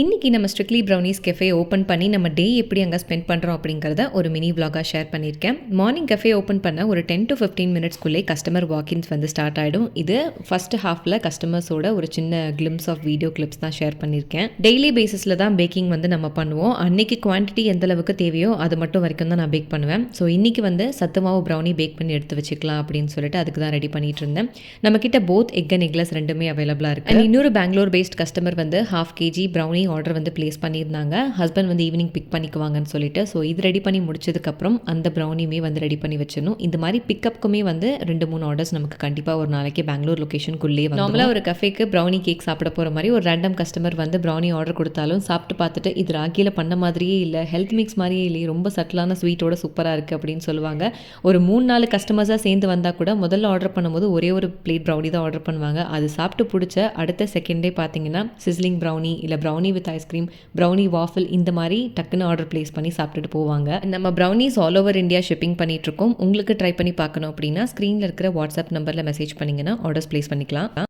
இன்றைக்கி நம்ம strictly brownies cafe open பண்ணி நம்ம டே எப்படி அங்கே ஸ்பெண்ட் பண்ணுறோம் அப்படிங்கிறத ஒரு மினி விலாகாக ஷேர் பண்ணியிருக்கேன். மார்னிங் கெஃபே ஓப்பன் பண்ண ஒரு 10 to 15 மினிட்ஸ்க்குள்ளே கஸ்டமர் வாக்கின்ஸ் வந்து ஸ்டார்ட் ஆகிடும். இது ஃபஸ்ட் ஹாஃபில் கஸ்டமர்ஸோட ஒரு சின்ன கிளிம்ஸ் ஆஃப் வீடியோ கிளிப்ஸ் தான் ஷேர் பண்ணியிருக்கேன். டெய்லி பேசிஸில் தான் பேக்கிங் வந்து நம்ம பண்ணுவோம். அன்றைக்கி குவான்டிட்டி எந்த அளவுக்கு தேவையோ அது மட்டும் வரைக்கும் தான் நான் பேக் பண்ணுவேன். ஸோ இன்றைக்கி வந்து சத்துமாவு ப்ரௌனி பேக் பண்ணி எடுத்து வச்சுக்கலாம் அப்படின்னு சொல்லிட்டு அதுக்கு தான் ரெடி பண்ணிட்டு இருந்தேன். நம்மக்கிட்ட போத் எக் அண்ட் எக்லெஸ் ரெண்டுமே அவைலபிளாக இருக்குது. இன்னொரு பெங்களூர் பேஸ்ட் கஸ்டமர் வந்து 1/2 kg ப்ரௌனி ஆர்டர் வந்து பிளேஸ் பண்ணியிருந்தாங்க. ஹஸ்பண்ட் வந்து ஈவினிங் பிக் பண்ணிக்குவாங்கன்னு சொல்லிட்டு, ஸோ இது ரெடி பண்ணி முடிச்சதுக்கப்புறம் அந்த ப்ரௌனியுமே வந்து ரெடி பண்ணி வச்சிடணும். இந்த மாதிரி பிக்கப்புக்குமே வந்து 2-3 ஆர்டர்ஸ் நமக்கு கண்டிப்பாக ஒரு நாளைக்கு பெங்களூர் லொக்கேஷனுக்குள்ளே வந்து நார்மலாக ஒரு கஃபேக்கு ப்ரௌனி கேக் சாப்பிட போகிற மாதிரி ஒரு ரேண்டம் கஸ்டமர் வந்து ப்ரௌனி ஆர்டர் கொடுத்தாலும் சாப்பிட்டு பார்த்துட்டு இது ராகியில் பண்ண மாதிரியே இல்லை, ஹெல்த் மிக்ஸ் மாதிரியே இல்லையே, ரொம்ப சட்டிலான ஸ்வீட்டோட சூப்பராக இருக்குது அப்படின்னு சொல்லுவாங்க. ஒரு 3-4 கஸ்டமர்ஸாக சேர்ந்து வந்தால் கூட முதல்ல ஆர்டர் பண்ணும்போது ஒரே ஒரு பிளேட் ப்ரௌனி தான் ஆர்டர் பண்ணுவாங்க. அது சாப்பிட்டு பிடிச்ச அடுத்த செகண்டே பார்த்தீங்கன்னா சிஸ்லிங் ப்ரௌனி இல்லை brownie with ice cream, brownie waffle இந்த மாதிரி டக்குன்னு ஆர்டர் பிளேஸ் பண்ணி சாப்பிட்டுட்டு போவாங்க. நம்ம brownies all over India shipping பண்ணிட்டு இருக்கோம். உங்களுக்கு ட்ரை பண்ணி பார்க்கணும் அப்படின்னா ஸ்க்ரீனில் இருக்கிற வாட்ஸ்அப் நம்பரில் மெசேஜ் பண்ணிங்கன்னா ஆர்டர்ஸ் பிளேஸ் பண்ணிக்கலாம்.